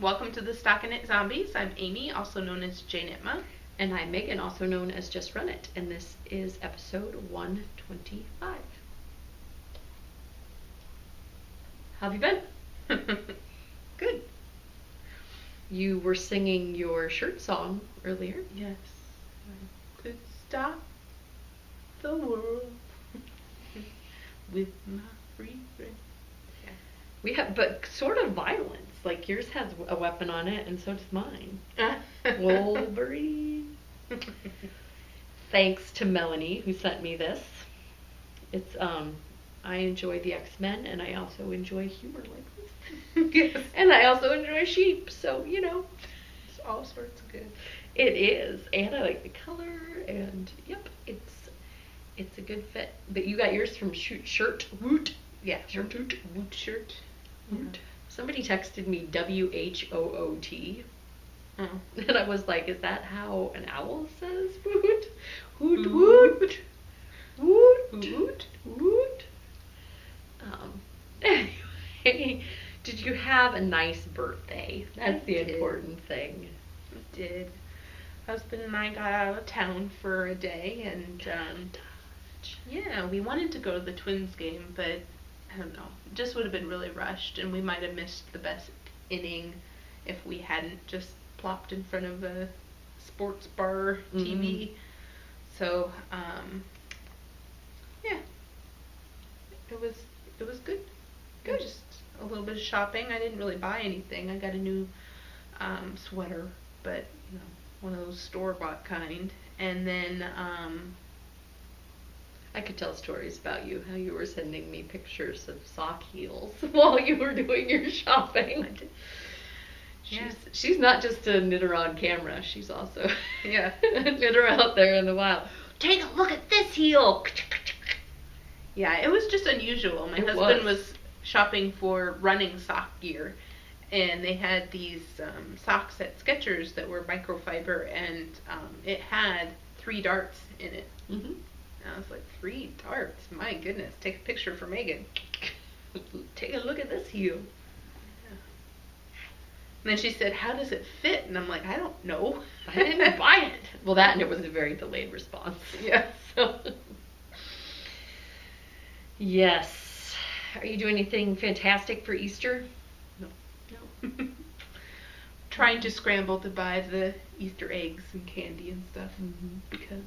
Welcome to the Stockinit Zombies. I'm Amy, also known as Janitma. And I'm Megan, also known as Just Run It, and this is episode 125. How have you been? Good. You were singing your shirt song earlier. Yes. I could stop the world with my free breath. Yeah. We have, but sort of violence. Like yours has a weapon on it, and so does mine. Wolverine. Thanks to Melanie who sent me this. It's I enjoy the X-Men, and I also enjoy humor like this. Yes. And I also enjoy sheep, so you know, It's all sorts of good. it is. And I like the color, and yep, it's a good fit. But you got yours from Shirt Woot. Yeah. Shirt Woot. Woot shirt. Woot. Somebody texted me WHOOT. Oh. And I was like, is that how an owl says woot? Woot, woot. Woot, woot, woot. Anyway, did you have a nice birthday? That's the important thing. I did. Husband and I got out of town for a day, and yeah, we wanted to go to the Twins game, but I don't know, it just would have been really rushed, and we might have missed the best inning if we hadn't just plopped in front of a sports bar TV. So, yeah, it was good. Good. Just a little bit of shopping. I didn't really buy anything. I got a new sweater, but you know, one of those store-bought kind. And then I could tell stories about you, how you were sending me pictures of sock heels while you were doing your shopping. She's not just a knitter on camera, she's also yeah, a knitter out there in the wild. Take a look at this heel. yeah, it was just unusual. My husband was shopping for running sock gear, and they had these socks at Skechers that were microfiber, and it had 3 darts in it. Mm-hmm. And I was like, 3 darts? My goodness, take a picture for Megan. Take a look at this heel. And then she said, how does it fit? And I'm like, I don't know. I didn't buy it. Well, that and it was a very delayed response. Yeah. So. Yes. Are you doing anything fantastic for Easter? No. Trying to scramble to buy the Easter eggs and candy and stuff because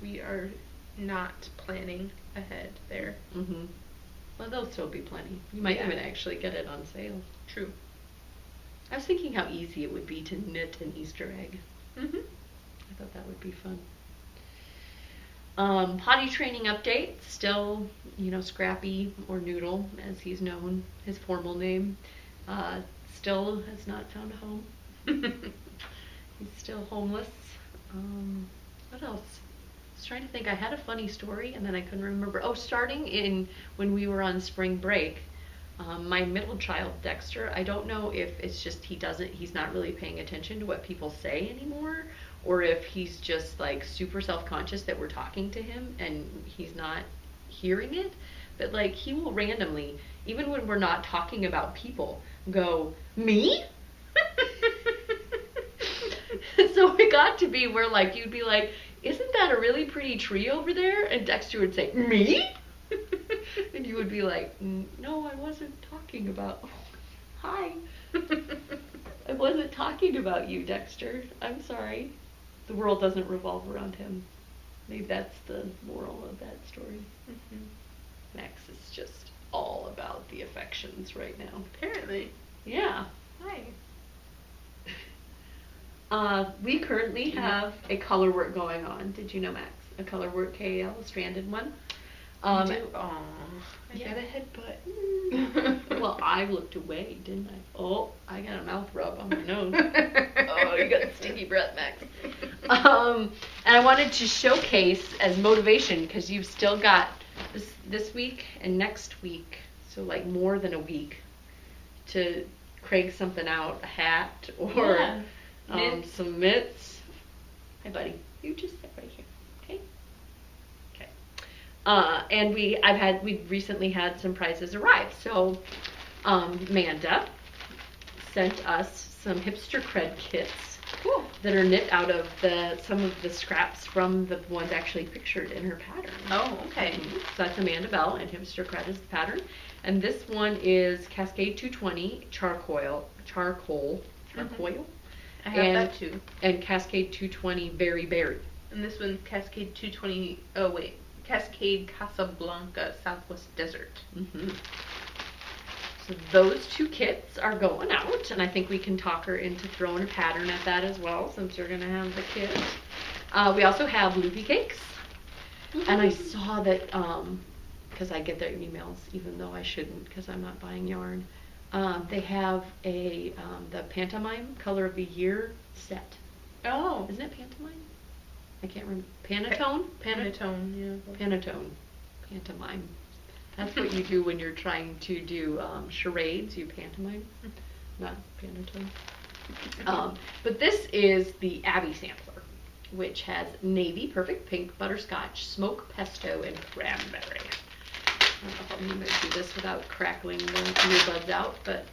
we are not planning ahead there. Mm-hmm. Well, there'll still be plenty. You might even actually get it on sale. True. I was thinking how easy it would be to knit an Easter egg. Mm-hmm. I thought that would be fun. Potty training update. Still, Scrappy, or Noodle, as he's known, his formal name, still has not found a home. He's still homeless. What else? I was trying to think. I had a funny story, and then I couldn't remember. Oh, starting when we were on spring break, my middle child, Dexter, I don't know if it's just he's not really paying attention to what people say anymore, or if he's just like super self-conscious that we're talking to him and he's not hearing it, but like he will randomly, even when we're not talking about people, go, me? So it got to be where like you'd be like, isn't that a really pretty tree over there? And Dexter would say, me? And you would be like, no, I wasn't talking about, hi. I wasn't talking about you, Dexter. I'm sorry. The world doesn't revolve around him. Maybe that's the moral of that story. Mm-hmm. Max is just all about the affections right now. Apparently. Yeah. Hi. We currently have a color work going on. Did you know, Max? A color work KAL, a stranded one. I got a headbutt. Well, I looked away, didn't I? Oh, I got a mouth rub on my nose. Oh, you got sticky breath, Max. And I wanted to showcase as motivation, because you've still got this week and next week, so like more than a week, to crank something out, a hat or some mitts. Hi, buddy. You just sit right here, okay? And we've recently had some prizes arrive. So, Amanda sent us some hipster cred kits Cool. that are knit out of some of the scraps from the ones actually pictured in her pattern. Oh, okay. So that's Amanda Bell, and hipster cred is the pattern. And this one is Cascade 220 charcoal. I have that too. And Cascade 220 Berry Berry. And this one's Cascade 220. Oh wait, Cascade Casablanca Southwest Desert. Mm-hmm. So those 2 kits are going out, and I think we can talk her into throwing a pattern at that as well, since you're going to have the kit. We also have loopy cakes, and I saw that, because I get their emails, even though I shouldn't, because I'm not buying yarn. They have the Pantomime Color of the Year set. Oh. Isn't it Pantomime? I can't remember. Panatone? Panatone, yeah. Panatone. Pantomime. That's what you do when you're trying to do charades. You pantomime, not Panatone. But this is the Abby sampler, which has navy, perfect pink, butterscotch, smoke pesto, and cranberry. I don't know if I'm going to do this without crackling the earbuds out, but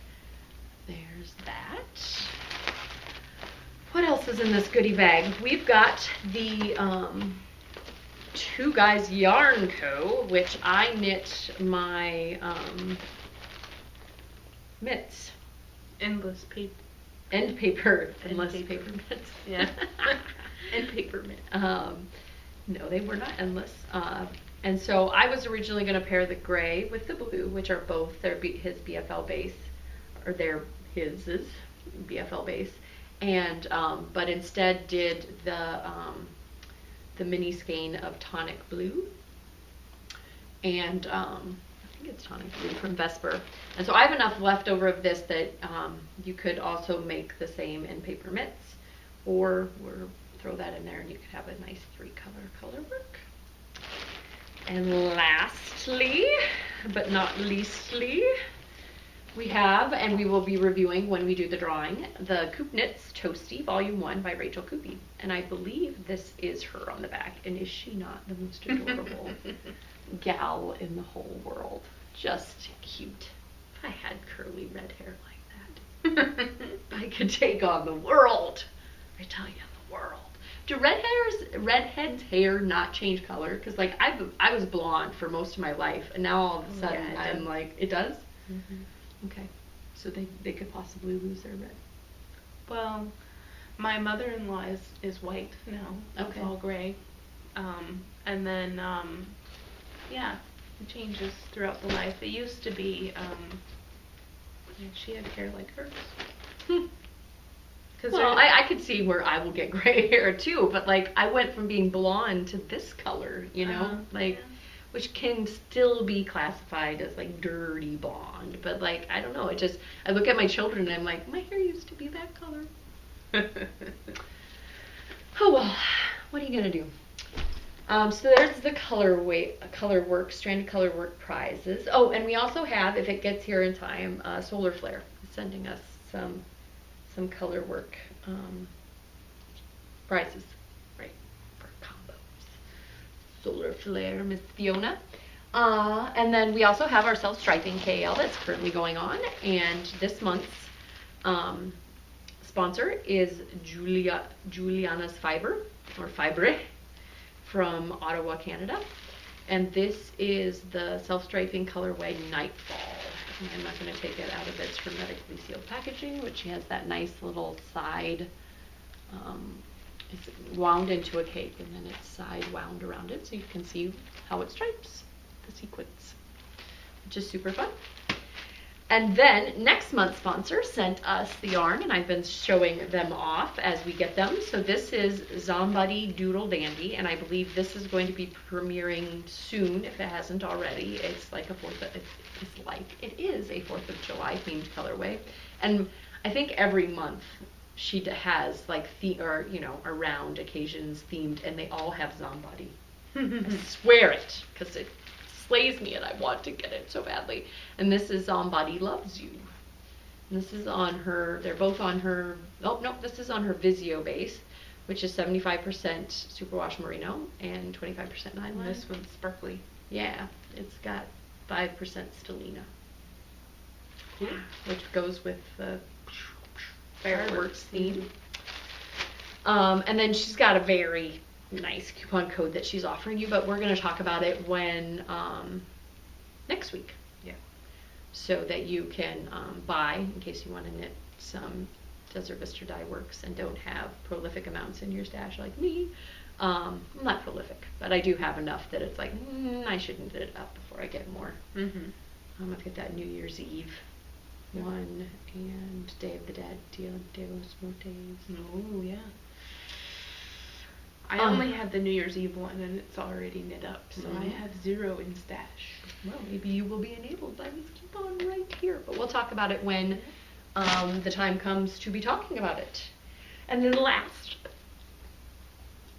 there's that. What else is in this goodie bag? We've got the Two Guys Yarn Co., which I knit my mitts. Endless paper. End paper. Endless paper mitts. Yeah. And paper mitts. No, they were not endless. And so I was originally going to pair the gray with the blue, which are both his BFL base, or his BFL base, and but instead did the mini skein of tonic blue, and I think it's tonic blue from Vesper. And so I have enough left over of this that you could also make the same in paper mitts, or throw that in there and you could have a nice 3-color work. And lastly, but not leastly, we have, and we will be reviewing when we do the drawing, the Coop Knits Toasty Volume 1 by Rachel Coopy. And I believe this is her on the back. And is she not the most adorable gal in the whole world? Just cute. If I had curly red hair like that, I could take on the world. I tell you, the world. Do redheads' hair not change color? Because like I was blonde for most of my life, and now all of a sudden I'm like, it does? Mm-hmm. Okay, so they could possibly lose their red. Well, my mother-in-law is white now. Okay. It's all gray. And then, yeah, it changes throughout the life. It used to be, she had hair like hers. Well, I could see where I will get gray hair too, but like I went from being blonde to this color, you know, which can still be classified as like dirty blonde, but like I don't know, I look at my children and I'm like, my hair used to be that color. Oh well, what are you gonna do? So there's the stranded color work prizes. Oh, and we also have, if it gets here in time, Solar Flare is sending us some color work prizes, right, for combos. Solar Flare, Miss Fiona. And then we also have our self-striping KL that's currently going on, and this month's sponsor is Juliana's Fibre, or Fibre, from Ottawa, Canada. And this is the self-striping colorway Nightfall. I'm not going to take it out of its hermetically sealed packaging, which has that nice little side, it's wound into a cake, and then it's side wound around it, so you can see how it stripes the sequins, which is super fun. And then next month's sponsor sent us the yarn, and I've been showing them off as we get them. So this is Zombuddy Doodle Dandy, and I believe this is going to be premiering soon if it hasn't already. It's like it is a 4th of July themed colorway, and I think every month she has like around occasions themed, and they all have Zombuddy. I swear it, because it slays me and I want to get it so badly. And this is Zombuddy Loves You. And this is on her, they're both on her, oh no, this is on her Vizio base, which is 75% superwash merino and 25% nylon. This one's sparkly. Yeah, it's got 5% stellina, which goes with the fireworks theme. And then she's got a very nice coupon code that she's offering you, but we're going to talk about it when next week. Yeah. So that you can buy, in case you want to knit some Desert Vista Dye Works and don't have prolific amounts in your stash like me. I'm not prolific, but I do have enough that it's like, I should knit it up before I get more. I've got that New Year's Eve one and Day of the Dead, Dia de los Muertos. Oh, yeah. I only have the New Year's Eve one and it's already knit up, so I have 0 in stash. Well, maybe you will be enabled by this coupon right here, but we'll talk about it when the time comes to be talking about it. And then last,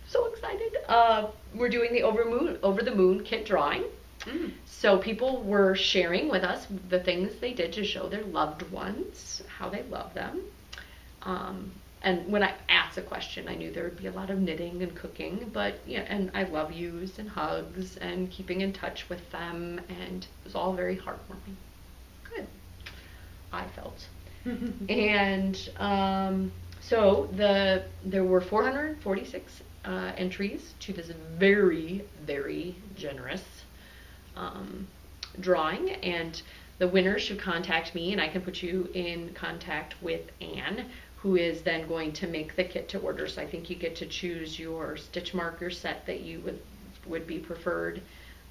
so excited, we're doing the Over the Moon kit drawing. So people were sharing with us the things they did to show their loved ones, how they love them. And when I asked the question, I knew there would be a lot of knitting and cooking, but yeah, and I love yous and hugs and keeping in touch with them, and it was all very heartwarming. Good, I felt. And so there were 446 entries to this very, very generous drawing, and the winner should contact me, and I can put you in contact with Anne, who is then going to make the kit to order. So I think you get to choose your stitch marker set that you would be preferred.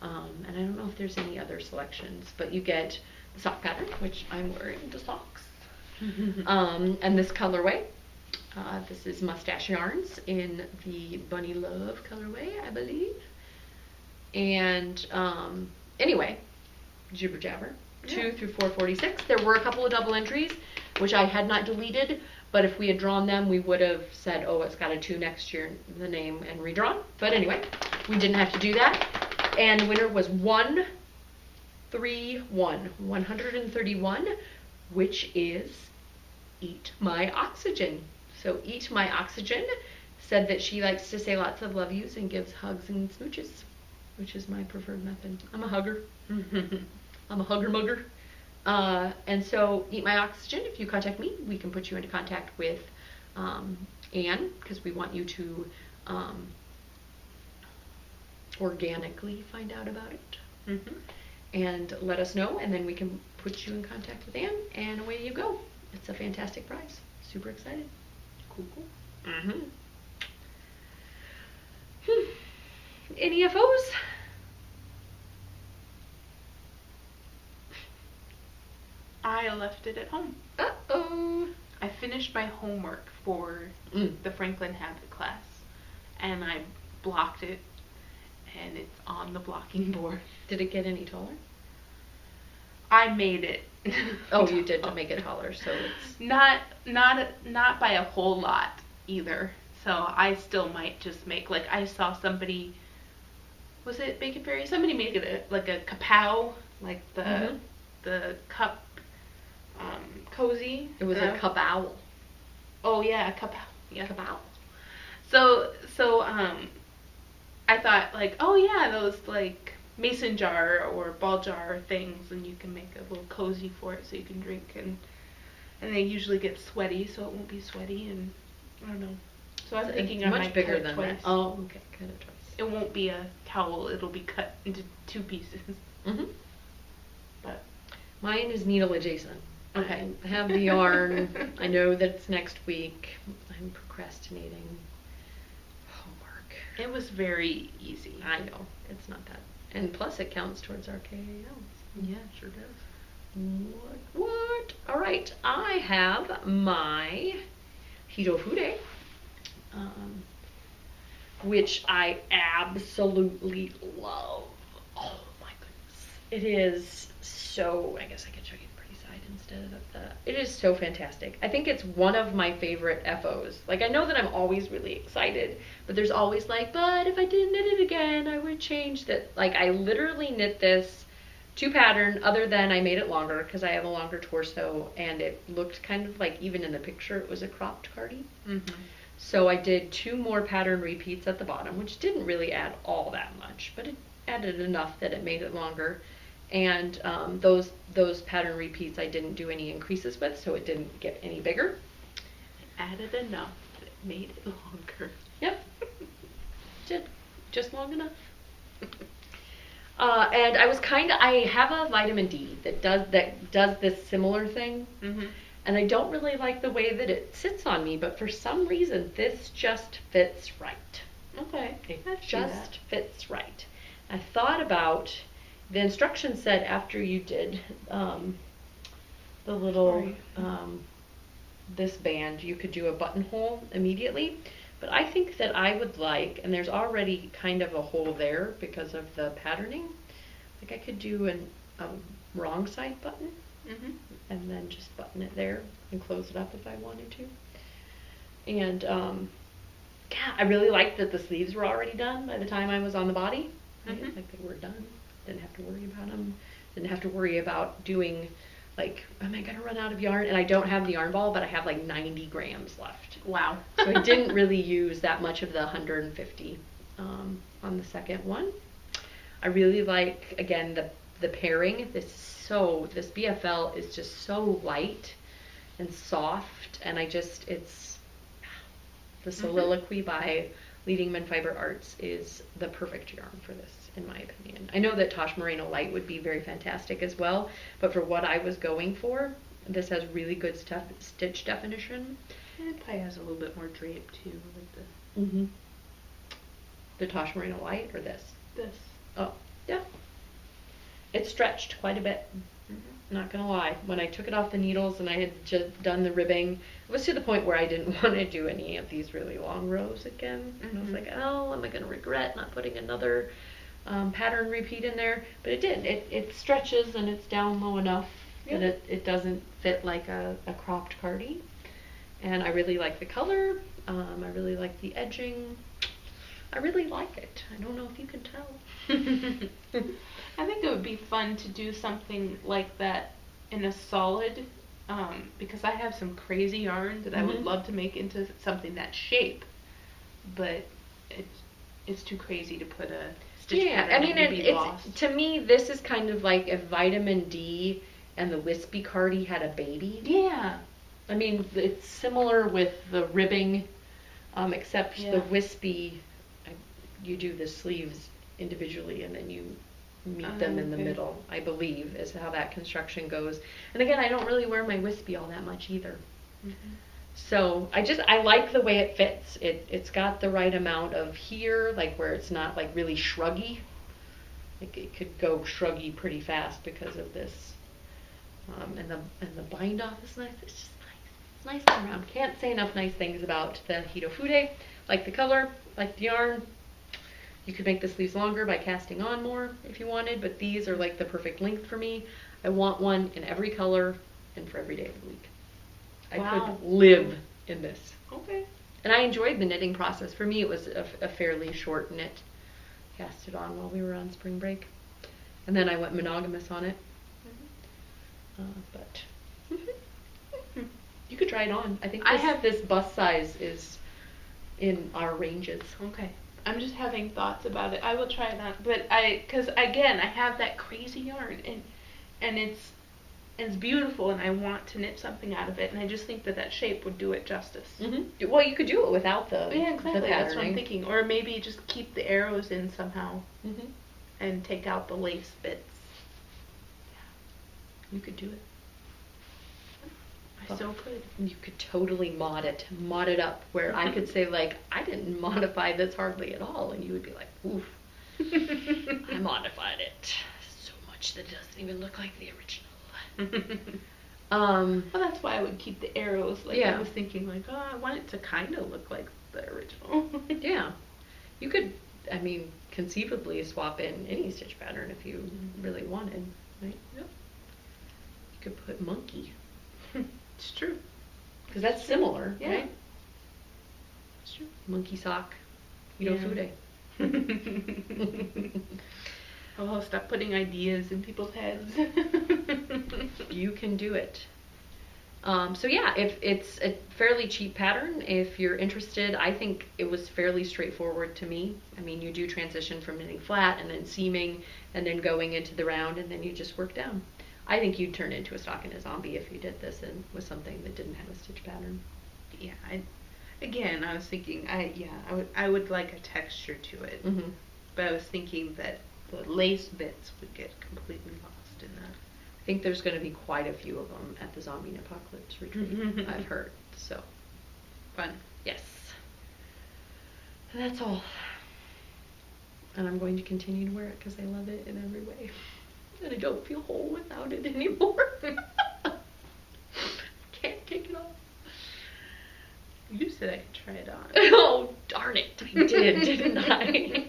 And I don't know if there's any other selections, but you get the sock pattern, which I'm wearing the socks. And this colorway. This is Mustache Yarns in the Bunny Love colorway, I believe. And anyway, jibber jabber. 2 through 446. There were a couple of double entries, which I had not deleted, but if we had drawn them, we would have said, oh, it's got a 2 next to the name and redrawn. But anyway, we didn't have to do that. And the winner was 131, which is Eat My Oxygen. So Eat My Oxygen said that she likes to say lots of love yous and gives hugs and smooches, which is my preferred method. I'm a hugger. I'm a hugger mugger. And so Eat My Oxygen, if you contact me, we can put you into contact with Anne, because we want you to organically find out about it. And let us know, and then we can put you in contact with Anne, and away you go. It's a fantastic prize. Super excited. Cool. Any FOs? I left it at home. Uh-oh. I finished my homework for the Franklin Habit class, and I blocked it, and it's on the blocking board. Did it get any taller? I made it. Oh, you did to make it taller, so it's not by a whole lot either. So I still might just make, like, I saw somebody, was it Bacon Fairy? Somebody made it like a kapow, like the cup cozy. It was a cup owl. Oh yeah, a kapow. Yeah, Kapow. So I thought, like, oh yeah, those like mason jar or ball jar things, and you can make a little cozy for it so you can drink, and they usually get sweaty, so it won't be sweaty, and I don't know. So I'm thinking I much might bigger cut it than twice. that. Oh, okay, cut it twice. It won't be a towel, it'll be cut into 2 pieces. But mine is needle adjacent. okay. I have the yarn. I know that it's next week. I'm procrastinating homework. It was very easy. I know. It's not that. And plus it counts towards our KALs. Yeah, it sure does. What? All right. I have my Hito Fude, which I absolutely love. Oh my goodness. It is so, I guess I could show you the pretty side instead of the, it is so fantastic. I think it's one of my favorite FOs. Like, I know that I'm always really excited, but there's always like, but if I didn't knit it again, I would change that. Like, I literally knit this to pattern, other than I made it longer because I have a longer torso, and it looked kind of like, even in the picture, it was a cropped cardi. So I did 2 more pattern repeats at the bottom, which didn't really add all that much, but it added enough that it made it longer. And those pattern repeats I didn't do any increases with, so it didn't get any bigger. it enough that it made it longer. Yep. Did just long enough. And I have a vitamin D that does this similar thing. Mm-hmm. And I don't really like the way that it sits on me, but for some reason this just fits right. Okay. It just fits right. I thought about, the instructions said after you did the little this band, you could do a buttonhole immediately. But I think that I would like, and there's already kind of a hole there because of the patterning, like I could do a wrong side button, and then just button it there and close it up if I wanted to. And yeah, I really liked that the sleeves were already done by the time I was on the body. Right? Like they were done. Didn't have to worry about them. Didn't have to worry about doing, like, am I going to run out of yarn? And I don't have the yarn ball, but I have like 90 grams left. Wow. So I didn't really use that much of the 150 on the second one. I really like, again, the pairing. This BFL is just so light and soft, and it's the Soliloquy by Leading Men Fiber Arts is the perfect yarn for this, in my opinion. I know that Tosh Merino Light would be very fantastic as well, but for what I was going for, this has really good stitch definition. And it probably has a little bit more drape too, like the Tosh Merino Light or this? This. Oh, yeah. It stretched quite a bit. Not gonna lie. When I took it off the needles and I had just done the ribbing, it was to the point where I didn't want to do any of these really long rows again. And I was like, oh, am I gonna regret not putting another pattern repeat in there? But it did. It stretches and it's down low enough that it doesn't fit like a cropped cardi. And I really like the color. I really like the edging. I really like it. I don't know if you can tell. I think it would be fun to do something like that in a solid, because I have some crazy yarn that I would love to make into something that shape, but it's too crazy to put a stitch pattern. I mean, it's to me, this is kind of like if Vitamin D and the Wispy Cardi had a baby. Yeah. I mean, it's similar with the ribbing, except the Wispy, you do the sleeves individually and then you meet them in the middle, I believe, is how that construction goes. And again, I don't really wear my Wispy all that much either. So I like the way it fits. It's got the right amount of here, like where it's not like really shruggy. Like it could go shruggy pretty fast because of this. And the bind off is nice. It's just nice. It's nice all around. Can't say enough nice things about the Hitofude. Like the color, like the yarn. You could make the sleeves longer by casting on more if you wanted, but these are like the perfect length for me. I want one in every color and for every day of the week. I could live in this. Okay. And I enjoyed the knitting process. For me, it was a fairly short knit. Cast it on while we were on spring break. And then I went monogamous on it. But you could try it on. I think this bust size is in our ranges. Okay. I'm just having thoughts about it. I will try it on, but because again, I have that crazy yarn, and it's beautiful, and I want to knit something out of it, and I just think that shape would do it justice. Well, you could do it without the exactly. The That's what I'm thinking, or maybe just keep the arrows in somehow, and take out the lace bits. You could do it. I so could. You could totally mod it up where I could say like, I didn't modify this hardly at all, and you would be like, oof, I modified it so much that it doesn't even look like the original. Well, that's why I would keep the arrows. Like I was thinking like, oh, I want it to kind of look like the original. Yeah, you could. I mean, conceivably swap in any stitch pattern if you really wanted, right? Yep. You could put monkey. It's true. Because that's similar, yeah. Right? It's true. Monkey sock. Hitofude. Oh, stop putting ideas in people's heads. You can do it. So yeah, if it's a fairly cheap pattern, if you're interested, I think it was fairly straightforward to me. I mean, you do transition from knitting flat and then seaming and then going into the round and then you just work down. I think you'd turn into a stockinette zombie if you did this and was something that didn't have a stitch pattern. yeah, again, I was thinking, I would like a texture to it, Mm-hmm. but I was thinking that the lace bits would get completely lost in that. I think there's going to be quite a few of them at the Zombie Apocalypse retreat. I've heard. So Fun. yes, and that's all. And I'm going to continue to wear it because I love it in every way, and I don't feel whole without it anymore. Can't take it off. You said I could try it on. Oh, darn it. I did, didn't I?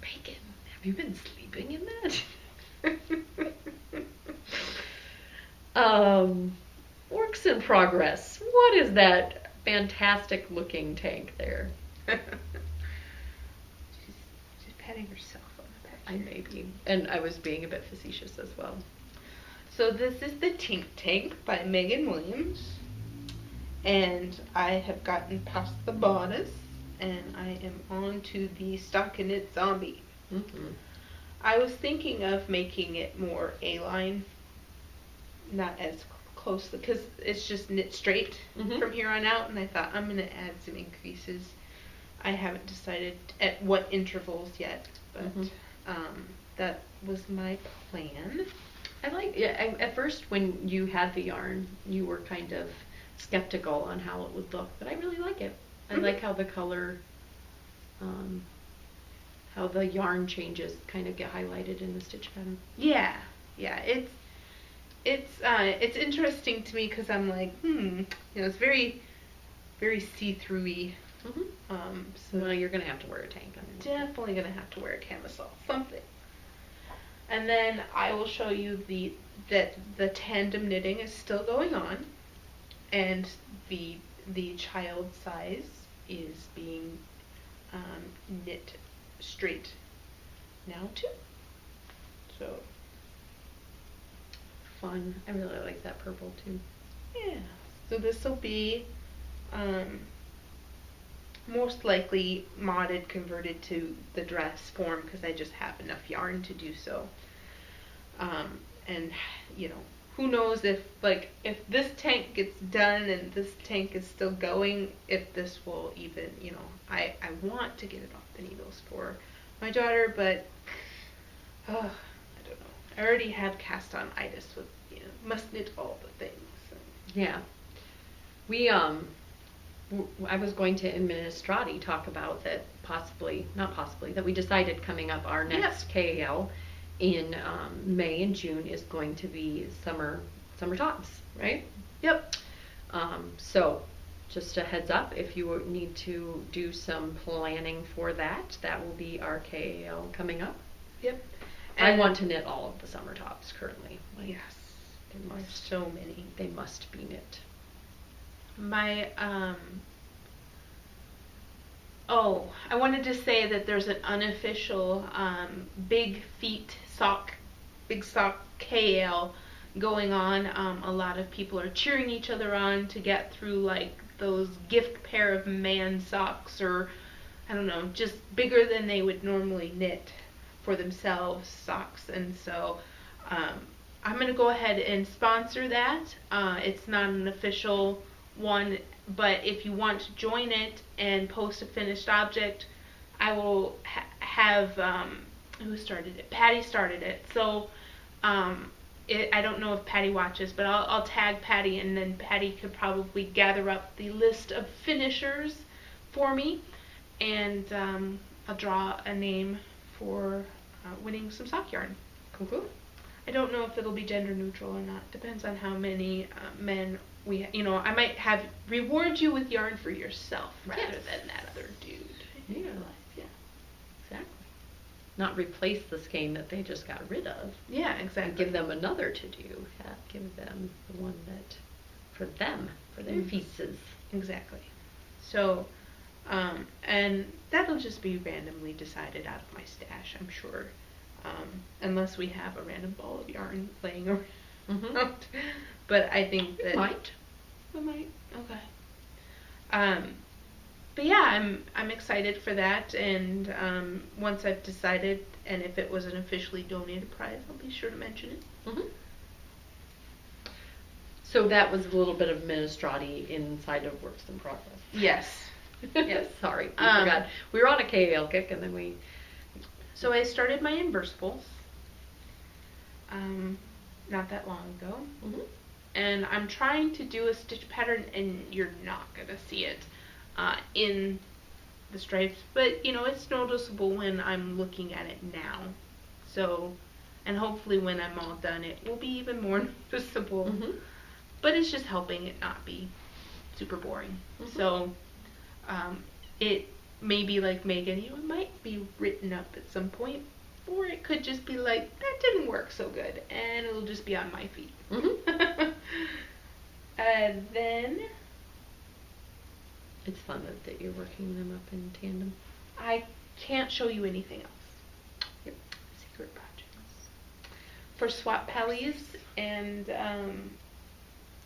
Bacon, have you been sleeping in that? Works in progress. What is that fantastic looking tank there? She's patting herself on the back. I may be. And I was being a bit facetious as well. So this is the Tink Tank by Megan Williams. And I have gotten past the bodice, and I am on to the stockinette zombie. Mm-hmm. I was thinking of making it more A-line, not as closely, because it's just knit straight from here on out, and I thought I'm going to add some increases. I haven't decided at what intervals yet, but that was my plan. At first when you had the yarn, you were kind of skeptical on how it would look, but I really like it. I like how the color, how the yarn changes kind of get highlighted in the stitch pattern. Yeah, it's interesting to me because I'm like, it's very, very see-through-y. So well, you're gonna have to wear a tank on it. Definitely gonna have to wear a camisole, something. And then I will show you that the tandem knitting is still going on. And the child size is being knit straight now too. So fun. I really like that purple too. Yeah. So this will be most likely modded, converted to the dress form because I just have enough yarn to do so. And who knows if this tank gets done and this tank is still going, if this will even, I want to get it off the needles for my daughter, but I don't know. I already have cast on itis with, must knit all the things. So. Yeah. We, I was going to in Ministrati talk about that that we decided coming up our next KAL in May and June is going to be summer tops, right? Yep. So just a heads up, if you need to do some planning for that will be our KAL coming up. Yep. And I want to knit all of the summer tops currently. Yes. There's so many. They must be knit. My I wanted to say that there's an unofficial big sock KAL going on. A lot of people are cheering each other on to get through like those gift pair of man socks, or I don't know, just bigger than they would normally knit for themselves socks. And so I'm going to go ahead and sponsor that. It's not an official one, but if you want to join it and post a finished object, I will have who started it? Patty started it. So I don't know if Patty watches, but I'll tag Patty, and then Patty could probably gather up the list of finishers for me, and I'll draw a name for winning some sock yarn. Cool. I don't know if it'll be gender neutral or not. Depends on how many men we, I might have reward you with yarn for yourself rather than that other dude. Yeah. Exactly. Not replace the skein that they just got rid of. Yeah, exactly. And give them another to do. Give them the one that for their pieces. Exactly. So, and that'll just be randomly decided out of my stash, I'm sure. Unless we have a random ball of yarn laying around. But I think that We might. Okay. But yeah, I'm excited for that, and once I've decided, and if it was an officially donated prize, I'll be sure to mention it. So that was a little bit of Minestrone inside of Works in Progress. Yes. Yes. Sorry, we forgot. We were on a KAL kick, and then we... So I started my inversibles not that long ago. Mm-hmm. And I'm trying to do a stitch pattern, and you're not going to see it in the stripes. But, you know, it's noticeable when I'm looking at it now. So, and hopefully when I'm all done, it will be even more noticeable. Mm-hmm. But it's just helping it not be super boring. Mm-hmm. So, it may be like Megan, you know, it might be written up at some point. Or it could just be like, that didn't work so good, and it'll just be on my feet. Mm-hmm. Then... It's fun that you're working them up in tandem. I can't show you anything else. Yep. Secret projects. For swap pallies, and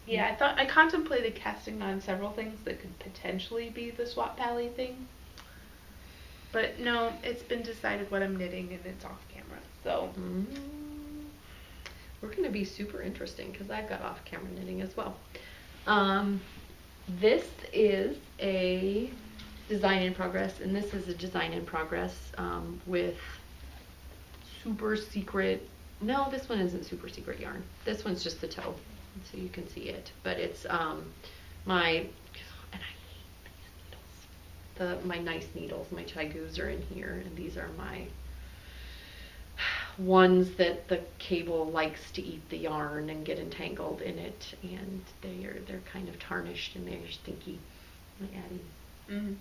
yeah, I contemplated casting on several things that could potentially be the swap pally thing. But no, it's been decided what I'm knitting, and it's off camera. So we're going to be super interesting because I've got off camera knitting as well. This is a design in progress, and this is a design in progress with super secret. No, this one isn't super secret yarn. This one's just the toe, so you can see it. But it's my. My nice needles, my Chaigus are in here, and these are my ones that the cable likes to eat the yarn and get entangled in it, and they're kind of tarnished and they're stinky. My Addie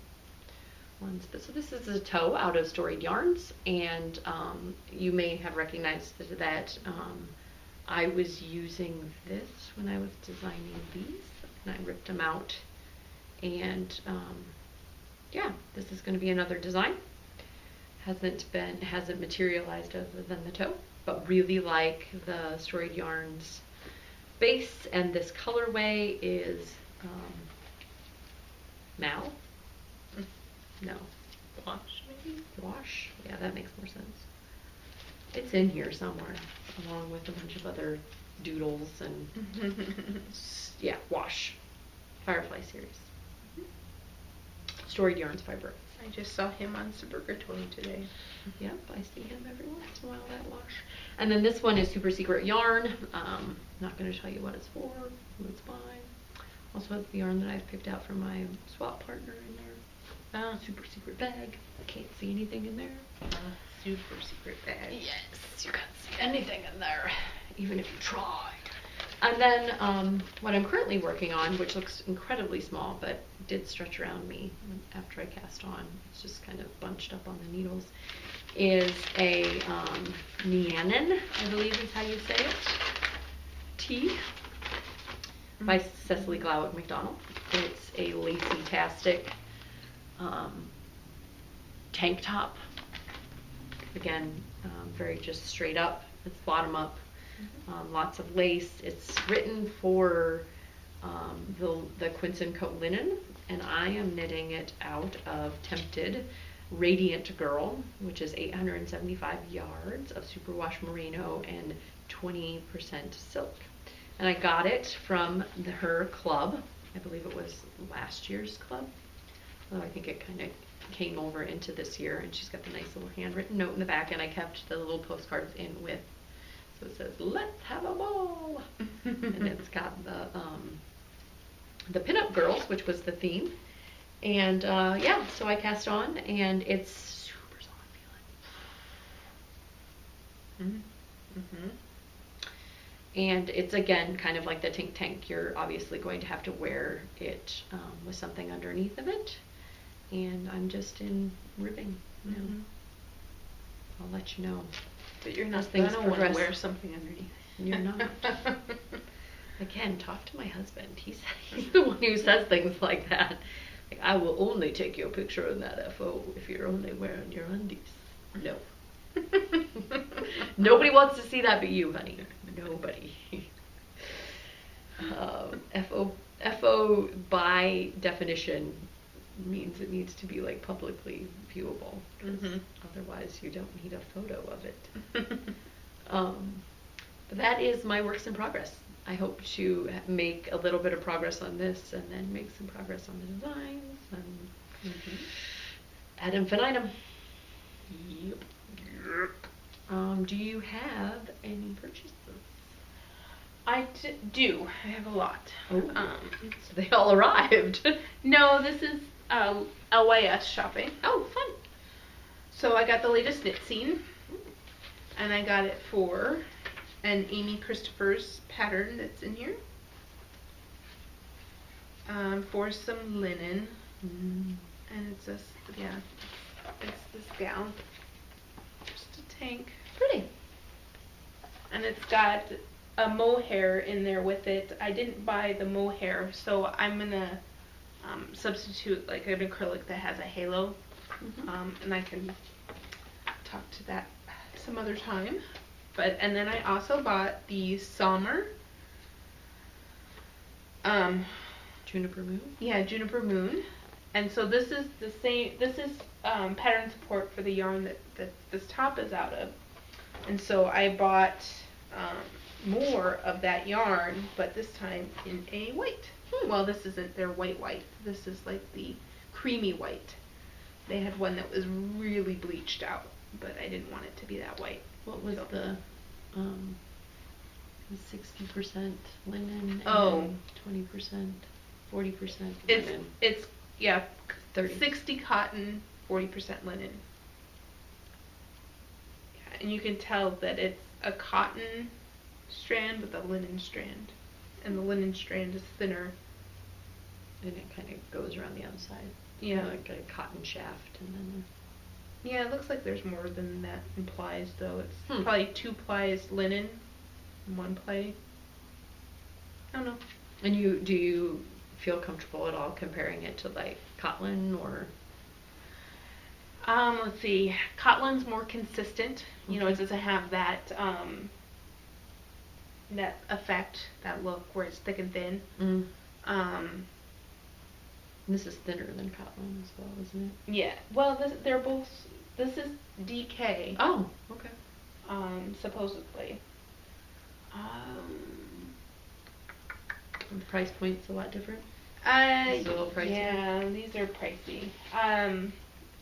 ones. But so this is a toe out of Storied Yarns, and you may have recognized that I was using this when I was designing these, and I ripped them out, and yeah, this is going to be another design. Hasn't materialized other than the toe, but really like the Storied Yarns base, and this colorway is Mal. No. Wash, maybe? Wash? Yeah, that makes more sense. It's in here somewhere, along with a bunch of other doodles and yeah, Wash. Firefly series. Storied Yarns fiber. I just saw him on Suburgatory today. Yep, I see him every once in a while, that Wash. And then this one is Super Secret Yarn. Not going to tell you what it's for, who it's by. Also has the yarn that I've picked out from my swap partner in there. Super secret bag. Can't see anything in there. Super secret bag. Yes, you can't see anything in there, even if you tried. And then what I'm currently working on, which looks incredibly small, but did stretch around me after I cast on, it's just kind of bunched up on the needles, is a Nianin, I believe is how you say it, tee by Cecily Glowick McDonald. It's a lacy-tastic tank top. Again, very just straight up. It's bottom up. Lots of lace. It's written for the Quince & Co. linen, and I am knitting it out of Tempted Radiant Girl, which is 875 yards of superwash merino and 20% silk. And I got it from her club. I believe it was last year's club, although I think it kind of came over into this year, and she's got the nice little handwritten note in the back, and I kept the little postcards in with. So it says, "Let's have a ball," and it's got the pinup girls, which was the theme, and yeah, so I cast on, and it's super soft feeling. And it's again kind of like the Tink Tank. You're obviously going to have to wear it with something underneath of it, and I'm just in ribbing now. I'll let you know. But you're not going to want to wear something underneath. You're not. Again, talk to my husband. He's the one who says things like that. Like, I will only take your picture in that FO if you're only wearing your undies. No. Nobody wants to see that but you, honey. Nobody. FO by definition means it needs to be like publicly viewable. Otherwise you don't need a photo of it. But that is my works in progress. I hope to make a little bit of progress on this and then make some progress on the designs and ad infinitum. Yep. Do you have any purchases? I do. I have a lot. So they all arrived. No, this is LYS shopping. Oh, fun. So I got the latest knit scene, and I got it for an Amy Christopher's pattern that's in here. For some linen, and it's this, it's this gown, just a tank, Pretty. and it's got a mohair in there with it. I didn't buy the mohair, so I'm gonna substitute like an acrylic that has a halo, and I can talk to that some other time. And then I also bought the Sommer. Juniper Moon? Yeah, Juniper Moon. And so this is the same, this is pattern support for the yarn that this top is out of. And so I bought more of that yarn, but this time in a white. Well, this isn't their white. This is like the creamy white. They had one that was really bleached out, but I didn't want it to be that white. What was the 60% linen and 20%, 40% linen? It's 30. 60 cotton, 40% linen. Yeah, and you can tell that it's a cotton strand with a linen strand, and the linen strand is thinner. And it kind of goes around the outside. Yeah, like a cotton shaft, and then. Yeah, it looks like there's more than that in plies, though. It's probably 2 plies linen, and 1 ply. I don't know. And do you feel comfortable at all comparing it to like Cotton or? Let's see. Cotton's more consistent. You know, it doesn't have that that effect, that look where it's thick and thin. This is thinner than Cotton as well, isn't it? Yeah. Well, they're both. This is DK. Oh, okay. Supposedly. And the price point's a lot different. It's a little pricey. Yeah, these are pricey.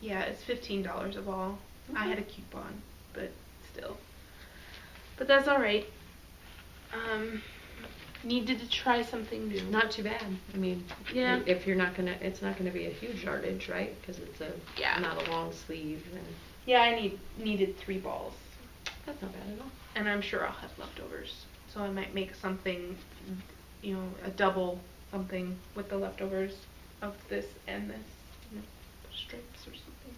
Yeah, it's $15 a ball. I had a coupon, but still. But that's all right. Needed to try something new. Not too bad. I mean, yeah. If you're not gonna, it's not gonna be a huge yardage, right? Because it's not a long sleeve. And yeah, I needed 3 balls. That's not bad at all. And I'm sure I'll have leftovers, so I might make something, you know, a double something with the leftovers of this and this, you know, stripes or something.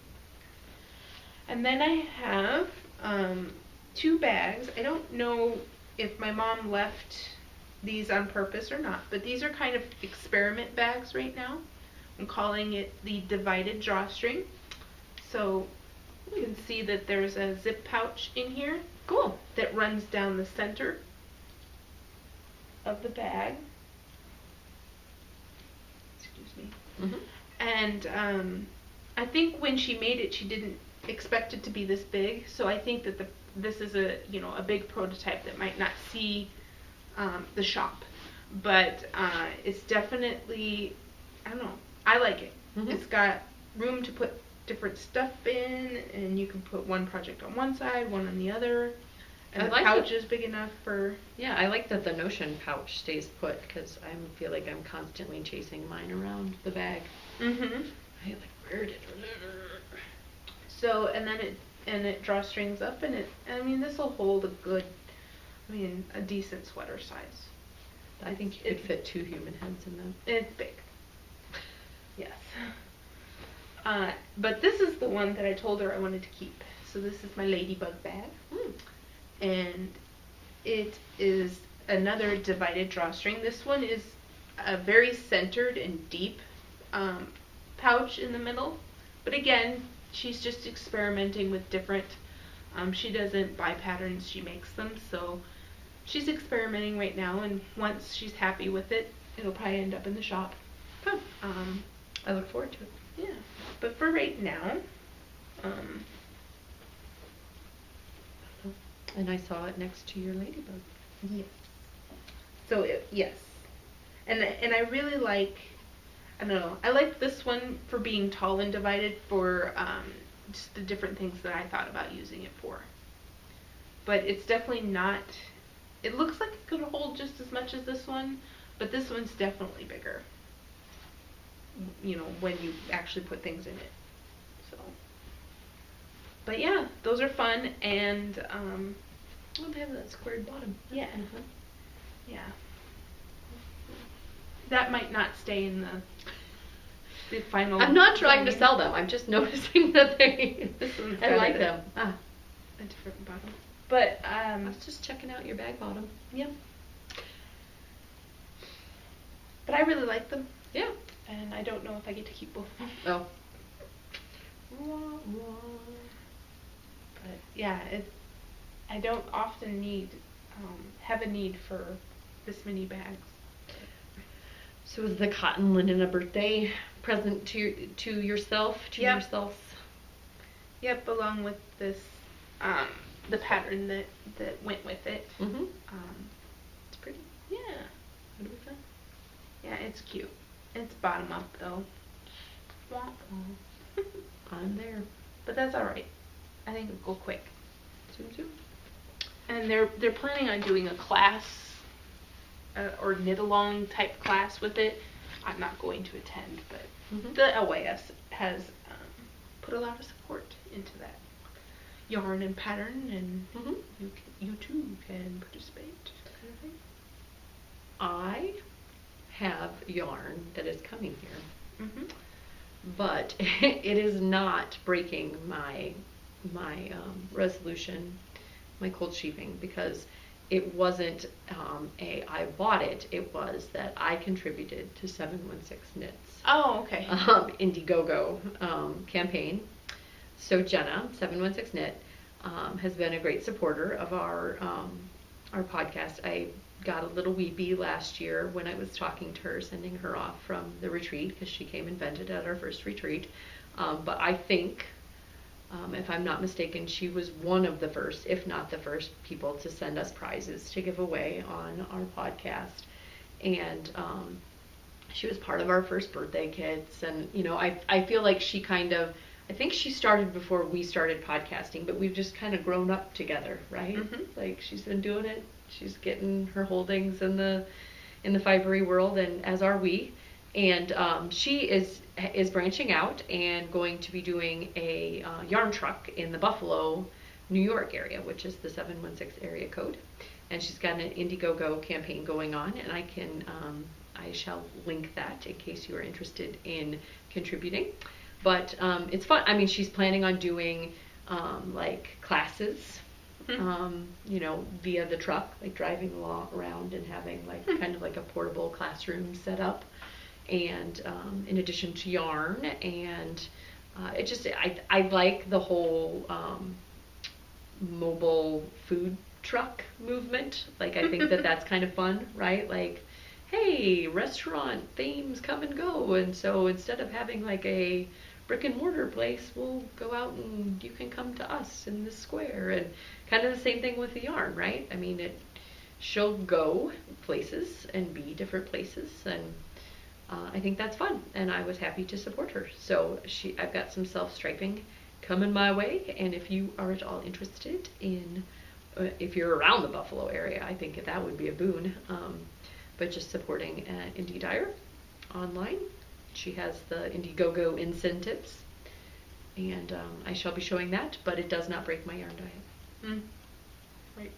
And then I have 2 bags. I don't know if my mom left these on purpose or not, but these are kind of experiment bags right now. I'm calling it the divided drawstring. So you can see that there's a zip pouch in here. Cool. That runs down the center of the bag. Excuse me. And I think when she made it, she didn't expect it to be this big. So I think that this is a big prototype that might not see the shop, but it's definitely, I don't know, I like it. It's got room to put different stuff in, and you can put one project on one side, one on the other, and the pouch is big enough for. Yeah, I like that the Notion pouch stays put, because I feel like I'm constantly chasing mine around the bag. I like, where did it? So, and then it drawstrings up, and this will hold a decent sweater size. I think you could fit 2 human heads in that. It's big. Yes. But this is the one that I told her I wanted to keep. So this is my ladybug bag. And it is another divided drawstring. This one is a very centered and deep pouch in the middle. But again, she's just experimenting with different, she doesn't buy patterns, she makes them. So she's experimenting right now, and once she's happy with it, it'll probably end up in the shop. I look forward to it. Yeah, but for right now, and I saw it next to your ladybug. Yes. So yes, and I really like, I don't know, I like this one for being tall and divided for just the different things that I thought about using it for. But it's definitely not. It looks like it could hold just as much as this one, but this one's definitely bigger. You know, when you actually put things in it. So, but yeah, those are fun, and oh, they have that squared bottom. Yeah. Yeah. That might not stay in the final. I'm not trying to sell them. I'm just noticing that they. This one's I got like them. a different bottom. But I was just checking out your bag bottom. Yeah. But I really like them. Yeah. And I don't know if I get to keep both of them. Oh. But yeah, I don't often have a need for this many bags. So is the cotton linen a birthday present to yourself, to Yep. yourselves? Yep, along with this, the pattern that went with it. Mm-hmm. It's pretty. Yeah. It'll be fun. Yeah, it's cute. It's bottom up though. I'm there. But that's alright. I think it'll go quick. Zoom zoom. And they're planning on doing a class, or knit along type class with it. I'm not going to attend, but Mm-hmm. the LYS has put a lot of support into that yarn and pattern, and Mm-hmm. you too can participate. Kind of thing. I have yarn that is coming here, Mm-hmm. but it is not breaking my resolution, my cold sheathing, because it wasn't I bought it. It was that I contributed to 716 Knits. Oh, okay. Indiegogo campaign. So Jenna, 716 Knit, has been a great supporter of our podcast. I got a little weepy last year when I was talking to her, sending her off from the retreat, because she came and vented at our first retreat. But I think, if I'm not mistaken, she was one of the first, if not the first, people to send us prizes to give away on our podcast. And she was part of our first birthday kits. And, you know, I feel like she I think she started before we started podcasting, but we've just kind of grown up together, right? Mm-hmm. Like, she's been doing it. She's getting her holdings in the fibery world, and as are we. And she is branching out and going to be doing a yarn truck in the Buffalo, New York area, which is the 716 area code. And she's got an Indiegogo campaign going on, and I shall link that in case you are interested in contributing. But it's fun. I mean, she's planning on doing like classes, you know, via the truck, like driving around and having like kind of like a portable classroom set up. And in addition to yarn, and it just, I like the whole mobile food truck movement. Like, I think that's kind of fun, right? Like, hey, restaurant themes come and go, and so instead of having like a brick and mortar place, we'll go out and you can come to us in this square. And kind of the same thing with the yarn, right? I mean, she'll go places and be different places, and I think that's fun, and I was happy to support her. So I've got some self-striping coming my way, and if you are at all interested in, if you're around the Buffalo area, I think that would be a boon. But just supporting Indie Dyer online. She has the Indiegogo incentives, and I shall be showing that, but it does not break my yarn diet. Right.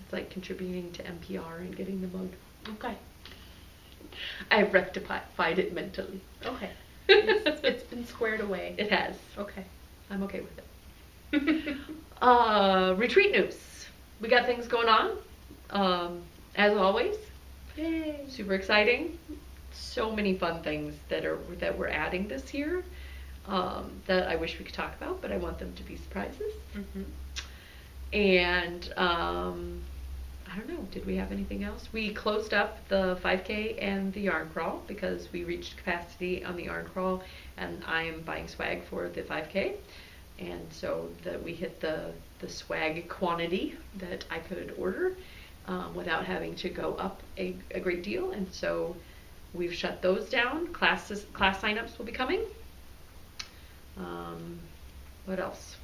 It's like contributing to NPR and getting the mug. Okay. I've rectified it mentally. Okay. It's been squared away. It has. Okay. I'm okay with it. Retreat news. We got things going on, as always. Yay. Super exciting. So many fun things that we're adding this year, that I wish we could talk about, but I want them to be surprises. Mm-hmm. And I don't know, did we have anything else? We closed up the 5K and the yarn crawl because we reached capacity on the yarn crawl, and I am buying swag for the 5K. And so that we hit the swag quantity that I could order. without having to go up a great deal. And so we've shut those down. Class signups will be coming. What else?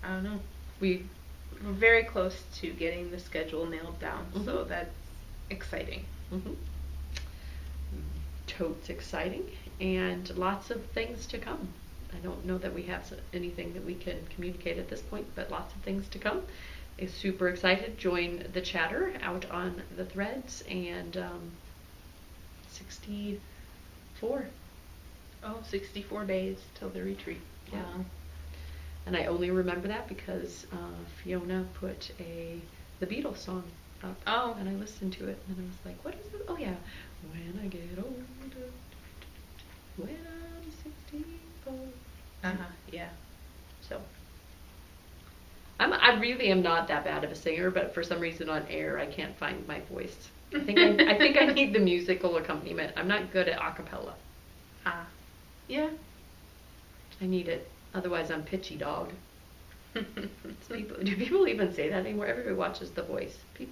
I don't know. We're very close to getting the schedule nailed down, so Mm-hmm. that's exciting. Mm-hmm. Totes exciting, and lots of things to come. I don't know that we have anything that we can communicate at this point, but lots of things to come. I'm super excited. Join the chatter out on the threads, and 64. Oh, 64 days till the retreat. Yeah. Wow. And I only remember that because Fiona put the Beatles song up. Oh. And I listened to it, and I was like, what is it? Oh, yeah. When I get older, when I'm 64. Yeah. So, I really am not that bad of a singer, but for some reason on air I can't find my voice. I think I need the musical accompaniment. I'm not good at a cappella. Yeah. I need it. Otherwise I'm pitchy dog. Do people even say that anymore? Everybody watches The Voice. I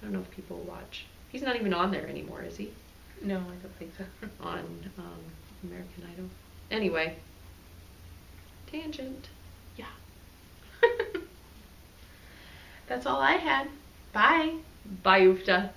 don't know if people watch. He's not even on there anymore, is he? No, I don't think so. On American Idol. Anyway. Tangent. Yeah. That's all I had. Bye. Bye, Ufta.